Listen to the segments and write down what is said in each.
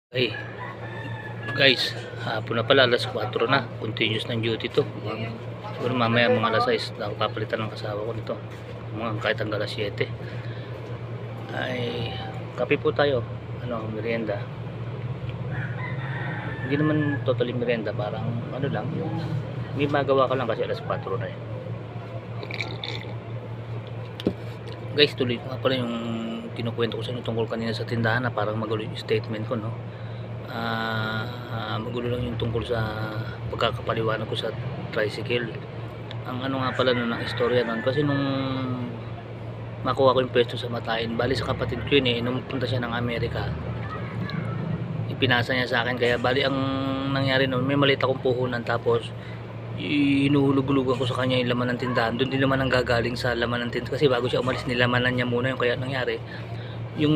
Ay, guys, hapon na pala, alas 4 na. Continuous ng duty to. Siguro mamaya mga alas 6 na papalitan ng kasawa ko nito. Kahit hanggang alas 7. Ay, kape po tayo. Merienda. Hindi naman totally merienda, parang lang. May magawa ka lang kasi alas 4 na eh. Guys, tuloy ko nga pala yung kinukwento ko sa inyo tungkol kanina sa tindahan na parang magulo yung statement ko, no? Magulo lang yung tungkol sa pagkakapaliwanag ko sa tricycle. Ang nga pala nun ang istorya nun, kasi nung makuha ko yung pwesto sa Matayin, bali sa kapatid ko yun eh, nung punta siya ng Amerika, ipinasa niya sa akin. Kaya bali ang nangyari nun, may maliit akong puhunan, tapos hinuhulog-hulugan ko sa kanya yung laman ng tindahan. Doon din naman ang gagaling sa laman ng tindahan, kasi bago siya umalis nilamanan niya muna yung, kaya nangyari yung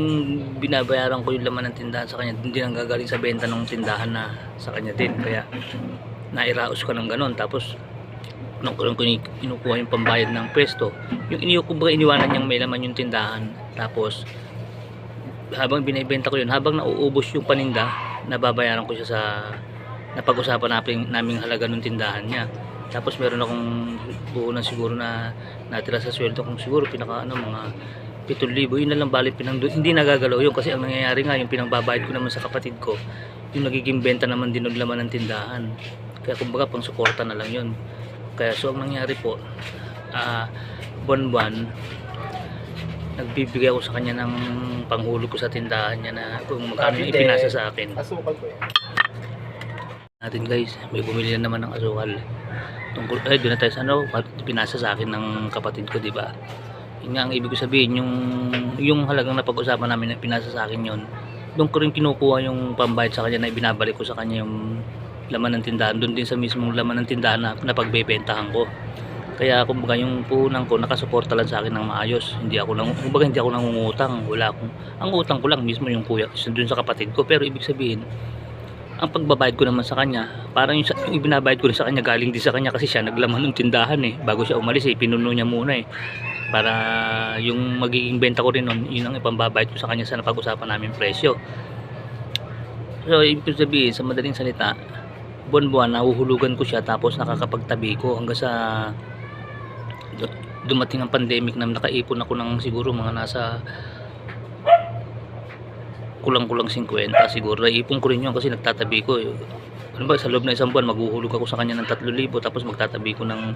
binabayaran ko yung laman ng tindahan sa kanya, doon din ang gagaling sa benta ng tindahan na sa kanya din. Kaya nairaos ko ng ganon. Tapos nung kinukuha yung pambayad ng pwesto, yung iniwanan niyang may laman yung tindahan. Tapos habang binibenta ko yun, habang nauubos yung paninda, nababayaran ko siya sa napag-usapan naming halaga ng tindahan niya. Tapos meron akong puhunan siguro na natira sa sweldo kong siguro mga 7,000. Yun na lang bali hindi nagagalaw yun, kasi ang nangyayari nga yung pinangbabayad ko naman sa kapatid ko, yung nagiging benta naman din ng laman ng tindahan. Kaya kumbaga pang suporta na lang yun. Kaya so ang nangyari po, buwan-buwan nagbibigay ako sa kanya ng panghulog ko sa tindahan niya, na kung magkano yung ipinasa sa akin. Asukal ko yan. Natin guys, may bumili na naman ng asukal. Tungkol doon na tayo sa pinasa sa akin ng kapatid ko, di ba? Yun nga ang ibig sabihin, yung halagang napag-usapan namin na pinasa sa akin yon, doon ko rin kinukuha yung pambayad sa kanya, na ibinabalik ko sa kanya yung laman ng tindahan, doon din sa mismong laman ng tindahan na napagbebentahan ko. Kaya kumbaga yung puhunan ko nakasuporta lang sa akin ng maayos. Hindi ako nangungutang. Ang utang ko lang mismo yung kuya doon sa kapatid ko. Pero ibig sabihin, ang pagbabayad ko naman sa kanya, parang yung ibinabayad ko rin sa kanya, galing din sa kanya, kasi siya naglaman ng tindahan eh. Bago siya umalis eh, pinuno niya muna eh, para yung magiging benta ko rin nun, yun ang ipambabayad ko sa kanya sa napag-usapan namin presyo. So ibig sabihin, sa madaling salita, buwan-buwan nahuhulugan ko siya, tapos nakakapagtabi ko hanggang sa dumating ang pandemic na nakaipon ako ng siguro mga nasa kulang-kulang 50 siguro. Naipon ko rin yun kasi nagtatabi ko. Ano ba, sa loob ng isang buwan maghuhulog ako sa kanya ng 3,000, tapos magtatabi ko ng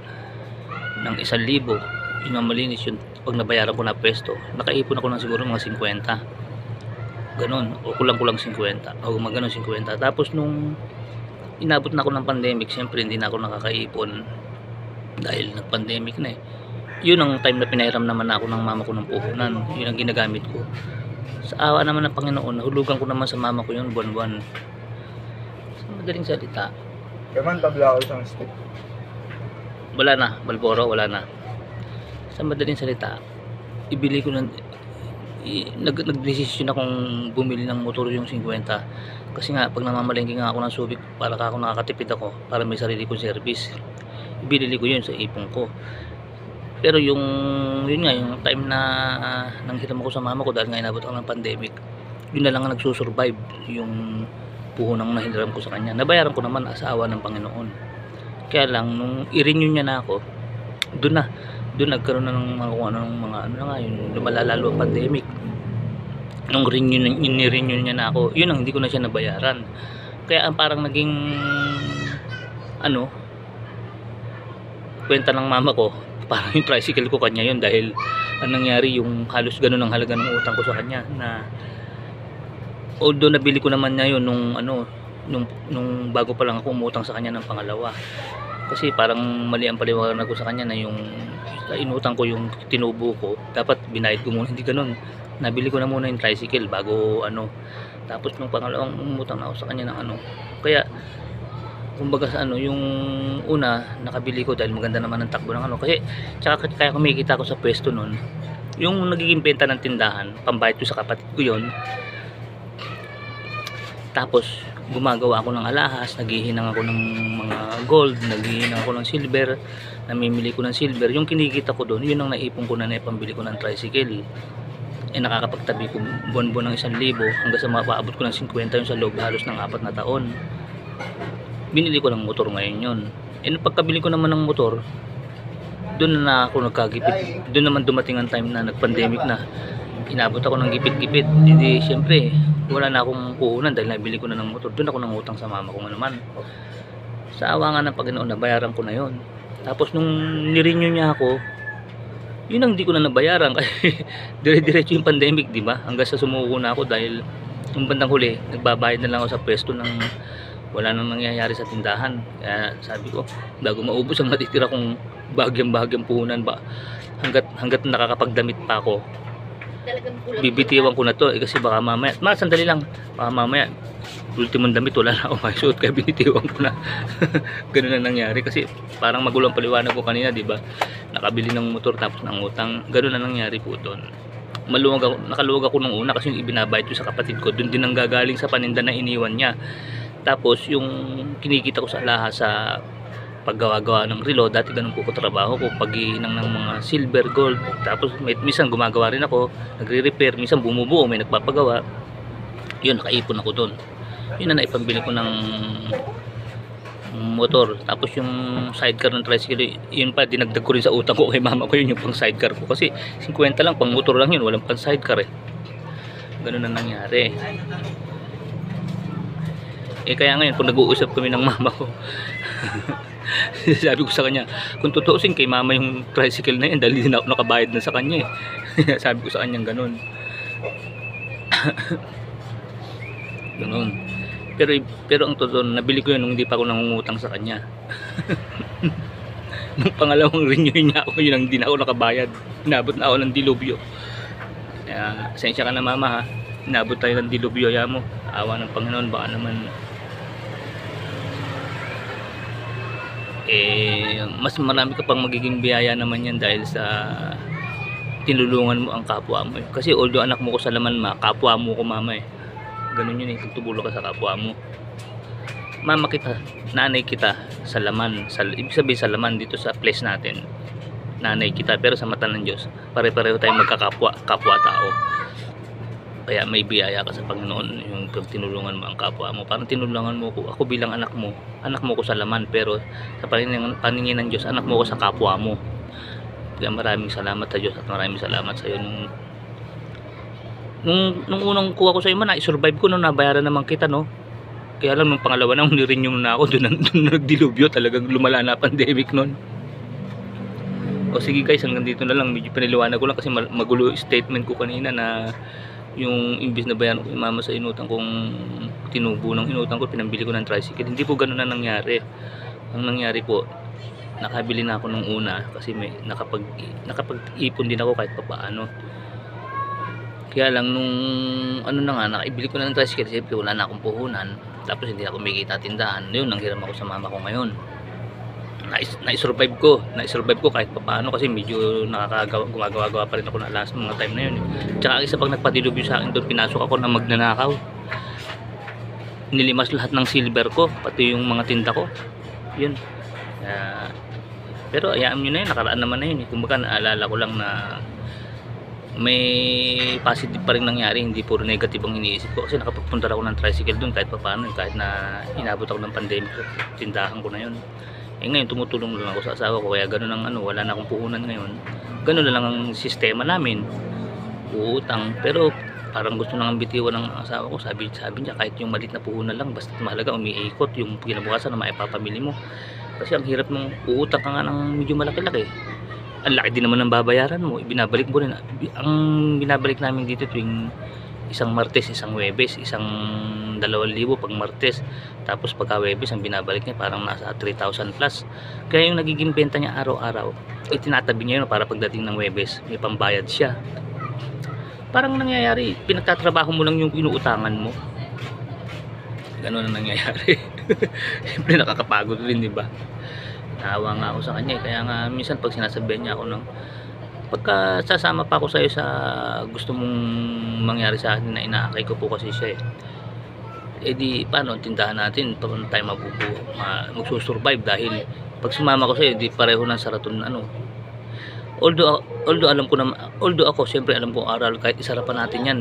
1,000. Yun ang malinis yun. Pag nabayaran ko na pwesto, nakaipon ako ng siguro mga 50. Ganon, o kulang-kulang 50. O maganon 50. Tapos nung inabot na ako ng pandemic, siyempre hindi na ako nakakaipon dahil nag-pandemic na eh. Yun ang time na pinahiram naman ako ng mama ko ng puhunan. Yun ang ginagamit ko. Sa awa naman ng Panginoon, nahulugan ko naman sa mama ko yun buwan-buwan. Sa madaling salita, Kaman tabla ako isang stick. wala na, Balboro, wala na. Sa madaling salita, ibili ko nagdesisyon akong bumili ng motor yung 50. Kasi nga, pag namamalengke nga ako ng Subic, para ako nakakatipid ako, para may sarili kong service, ibili ko yun sa ipon ko. Pero yun nga, yung time na nanghiram ako sa mama ko dahil nga inabot ako ng pandemic, yun na lang ang nagsusurvive, yung puhunang nahiram ko sa kanya. Nabayaran ko naman sa awa ng Panginoon. Kaya lang, nung i-renew niya na ako, doon nagkaroon na ng mga yung lumalalo ang pandemic. Nung ni-renew niya na ako, yun ang hindi ko na siya nabayaran. Kaya ang parang naging kwenta ng mama ko, parang yung tricycle ko kanya yun, dahil ang nangyari yung halos ganun ang halaga ng utang ko sa kanya, na although nabili ko naman niya yun nung bago pa lang ako umutang sa kanya ng pangalawa, kasi parang mali ang paliwanag ko sa kanya na yung inutang ko yung tinubo ko, dapat binayad ko muna, hindi ganun. Nabili ko na muna yung tricycle bago tapos nung pangalawang umutang na ako sa kanya ng kaya kumbaga sa yung una nakabili ko dahil maganda naman ang takbo ng kasi tsaka kaya kumikita ko sa pwesto nun, yung nagiging benta ng tindahan, pambayad ko sa kapatid ko yun. Tapos gumagawa ako ng alahas, naghihinang ako ng mga gold, naghihinang ako ng silver, namimili ko ng silver. Yung kinikita ko doon, yun ang naipon ko na pambili ko ng tricycle. nakakapagtabi ko buwan-buwan ng 1,000 hanggang sa mapaabot ko ng 50 yung sa loob halos ng 4 na taon. Binili ko ng motor ngayon yun. Nung pagkabili ko naman ng motor, doon na ako nagkagipit. Doon naman dumating ang time na nag-pandemic na. Inabot ako ng gipit-gipit. Hindi, syempre, wala na akong puhunan dahil nabili ko na ng motor. Doon ako nangutang sa mama ko naman. Sa awa nga ng Panginoon, nabayaran ko na yon. Tapos nung nirenew niya ako, yun ang di ko na nabayaran kasi dire-diretso yung pandemic, di ba? Hanggang sa sumuko na ako dahil yung bandang huli, nagbabayad na lang ako sa pwesto ng wala nang nangyayari sa tindahan. Kaya sabi ko, bago maubos ang natitira kong bahagyang puhunan ba, hanggat nakakapagdamit pa ako, bibitiwan ko na to kasi baka mamaya, sandali lang, baka mamaya ultimong damit wala na akong maisuot kaya binitiwan ko na. Ganun na nangyari kasi parang magulang paliwanag ko kanina, di ba? Nakabili ng motor tapos ng utang. Ganun na nangyari po doon. Nakaluwag ako nung una kasi yung ibinabayad ko sa kapatid ko, doon din ang gagaling sa paninda na iniwan niya. Tapos yung kinikita ko sa laha sa paggawa-gawa ng relo, dati ganun po ko trabaho ko, paghihinang ng mga silver, gold. Tapos minsan gumagawa rin ako, nagre-repair, minsan bumubuo, may nagpapagawa. Yun, nakaipon ako doon. Yun na naipambili ko ng motor. Tapos yung sidecar ng tricycle, yun pa dinagdag ko rin sa utang ko kay mama ko, yun yung pang sidecar ko kasi 50 lang, pang motor lang yun, walang pang sidecar eh. Ganun na nangyari. Kaya ngayon kung nag-uusap kami ng mama ko, sabi ko sa kanya, kung tutuusin kay mama yung tricycle na yan dahil hindi na ako nakabayad na sa kanya eh. Sabi ko sa kanya ganun. Ganun. Pero ang totoo, nabili ko yun nung hindi pa ako nangungutang sa kanya. Nung pangalawang renew niya ako, yun ang hindi na ako nakabayad. Inabot na ako ng dilubyo. Kaya, asensya ka na mama ha. Inabot tayo ng dilubyo, ya mo. Awa ng Panginoon, baka naman mas marami ka pang magiging biyaya naman yan dahil sa tinulungan mo ang kapwa mo eh. Kasi although anak mo ko sa laman kapwa mo ko mama eh. Ganun yun eh, tutubulong ka sa kapwa mo. Mama kita, nanay kita sa laman, ibig sabihin sa laman dito sa place natin, nanay kita, pero sa mata ng Diyos pare-pareho tayong kapwa tao. Kaya may biyaya ka sa Panginoon yung tinulungan mo ang kapwa mo. Parang tinulungan mo ako bilang anak mo ko sa laman, pero sa paningin ng Diyos, anak mo ko sa kapwa mo. Kaya maraming salamat sa Diyos at maraming salamat sa iyo. Nung unang kuha ko sa iyo, na-survive ko nung nabayaran naman kita, no? Kaya lang nung pangalawa na, nirenew na ako, doon nagdilubyo, talagang lumala na pandemic nun. O sige guys, hanggang dito na lang. Medyo piniliwanag ko lang kasi magulo statement ko kanina na yung imbis na bayaran ko yung mama sa inutang kong tinubo ng inutang ko, pinambili ko ng tricycle. Hindi po ganun na nangyari. Ang nangyari po, nakabili na ako nung una kasi may nakapag-ipon din ako kahit papaano. Kaya lang nung ano na nga, nakaibili ko na ng tricycle, siyempre wala na akong puhunan. Tapos hindi ako makikita tindahan. Yun, nanghiram ako sa mama ko ngayon. Na-survive ko kahit papaano kasi medyo gumagawa pa rin ako na last mga time na yun eh. Tsaka isa pag nagpadilubyo sa akin doon, pinasok ako na magnanakaw, nilimas lahat ng silver ko, pati yung mga tinda ko yun. Pero ayaan nyo na yun, nakaraan naman na yun eh. Kumbaga naalala ko lang na may positive pa rin nangyari, hindi puro negative ang iniisip ko kasi nakapagpunta ako ng tricycle doon kahit papaano, kahit na inabot ako ng pandemic, tindahan ko na yun. Ngayon tumutulong lang ako sa asawa ko, kaya ganun ang wala na akong puhunan ngayon. Ganun na lang ang sistema namin, uutang. Pero parang gusto nang bitiwan ng asawa ko, sabi niya kahit yung maliit na puhunan lang, basta mahalaga umiikot yung kinabukasan na maipapamili mo. Kasi ang hirap mong uutang ka nga ng medyo malaki-laki, ang laki din naman ng babayaran mo, ibinabalik mo rin. Ang binabalik namin dito tuwing isang Martes, isang Huwebes, isang 2,000 pag Martes, tapos pagka Huwebes ang binabalik niya parang nasa 3,000 plus. Kaya yung nagiging benta niya araw-araw, itinatabi niya yun para pagdating ng Huwebes may pambayad siya. Parang nangyayari, pinagtatrabaho mo lang yung inuutangan mo. Ganun ang nangyayari. Siyempre nakakapagod rin, di ba? Naawa nga ako sa kanya, kaya nga minsan pag sinasabihan niya ako ng pagka sasama pa ako sa iyo sa gusto mong mangyari sa akin na inaakay ko po kasi siya eh di paano ang tindahan natin, paano tayo magsusurvive dahil pag sumama ko sa iyo di pareho ng saraton Although alam ko na, although ako siyempre alam ko aral, kahit isara pa natin yan,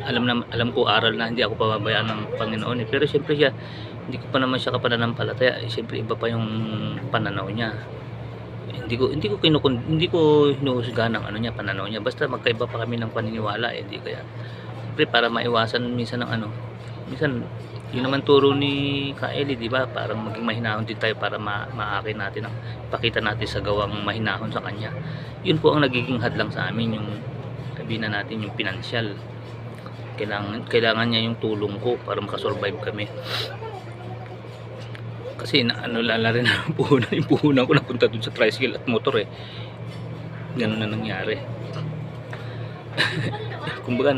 alam ko aral na hindi ako pababayaan ng Panginoon eh. Pero siyempre siya, hindi ko pa naman siya kapananampalataya eh. Siyempre iba pa yung pananaw niya. Hindi ko hinuhusgahan ng ano niya, pananaw niya. Basta magkaiba pa kami ng paniniwala eh. Hindi kaya siyempre para maiwasan minsan ng ano, minsan yun naman turo ni Kaeli, di ba? Parang maging mahinahon din tayo para maakin natin ang pakita natin sa gawang mahinahon sa kanya. Yun po ang nagiging hadlang sa amin, yung sabihin na natin yung financial. Kailangan niya yung tulong ko para makasurvive kami. Kasi lala rin ang yung puhunan ko napunta dun sa tricycle at motor eh. Ganun na nangyari. Kumbaga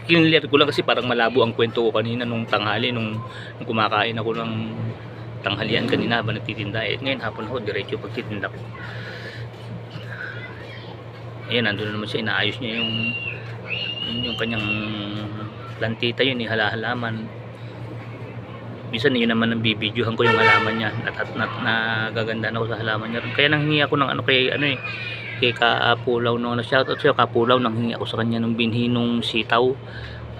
kiniliar ko lang kasi parang malabo ang kwento ko kanina nung tanghali, nung kumakain ako ng tanghalian kanina habang nagtitinda eh. Ngayon hapon ako diretso pagtitinda ko. Ayan, nandun na naman siya, inaayos niya yung kanyang plantita yun, halaman. Minsan yun naman ang bibidyohan ko yung halaman niya, nagaganda na ako sa halaman niya. Kaya nanghingi ako ng kay Kapulaw no, shoutout siya Kapulaw, nanghingi ako sa kanya ng binhi nung sitaw.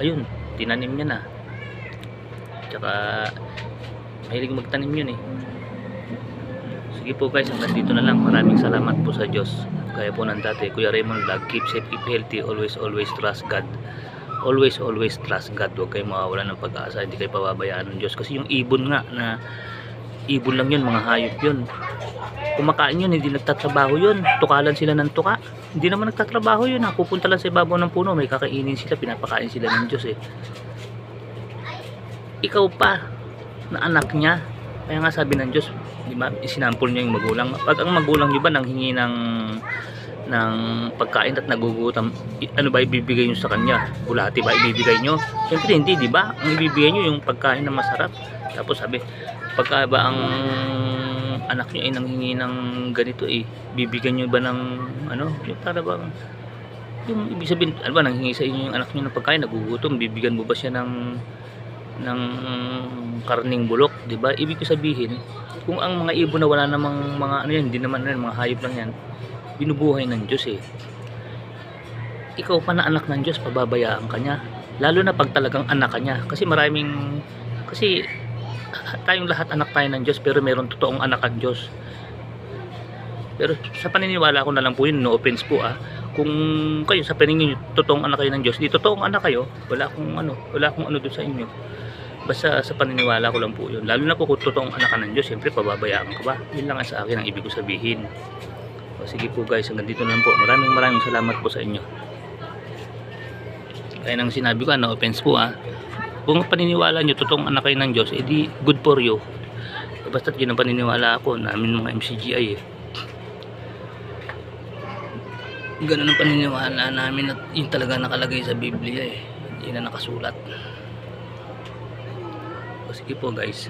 Ayun, tinanim niya na. Tsaka mahilig magtanim yun eh. Sige po guys, hanggang dito na lang. Maraming salamat po sa Diyos. Kaya po ng dati, Kuya Raymond Vlog, keep safe, keep healthy, always trust God. Always trust God. Huwag kayong mawawala ng pag-asa, hindi kayo pababayaan ng Diyos. Kasi yung ibon nga, na ibon lang yun, mga hayop yun. Kumakain yun, hindi nagtatrabaho yun. Tukalan sila ng tuka. Hindi naman nagtatrabaho yun. Pupunta lang sa ibabaw ng puno, may kakainin sila, pinapakain sila ng Diyos eh. Ikaw pa na anak niya, kaya nga sabi ng Diyos, di ba, isinampol niya yung magulang. Pag ang magulang niyo ba nanghingi ng pagkain at nagugutom, ano ba ibibigay niyo sa kanya? Bulati ba ibibigay niyo? Siyempre hindi, di ba? Ang ibibigay niyo yung pagkain na masarap. Tapos sabi, pagka ba ang anak niyo ay nanghingi ng ganito eh, bibigyan niyo ba ng yung para bang yung ibig sabihin, ano ba, nanghingi sa inyo yung anak niyo ng pagkain, nagugutom, bibigyan mo ba siya ng karning bulok, di ba? Ibig ko sabihin, kung ang mga ibon na wala namang mga yan, hindi naman mga hayop lang yan, binubuhay ng Diyos eh. Ikaw pa na anak ng Diyos, pababayaan ka niya, lalo na pag talagang anak ka niya. Kasi tayong lahat anak tayo ng Diyos, pero meron totoong anak ang Diyos. Pero sa paniniwala ko na lang po yun, no offense po kung kayo sa paningin totoong anak kayo ng Diyos, di totoong anak kayo, wala akong ano doon sa inyo. Basta sa paniniwala ko lang po yun. Lalo na po kung totoong anak ka ng Diyos, siyempre pababayaan ka ba? Yun lang sa akin ang ibig ko sabihin. O sige po guys, hanggang dito na lang po. Maraming salamat po sa inyo. Kaya nang sinabi ko, no offense po kung paniniwala nyo totoong anak kayo ng Diyos, edi good for you. Basta't yun ang paniniwala ako namin mga MCGI eh. Ganun ang paniniwala namin at yun talaga nakalagay sa Biblia eh. Yun na nakasulat. O sige po guys.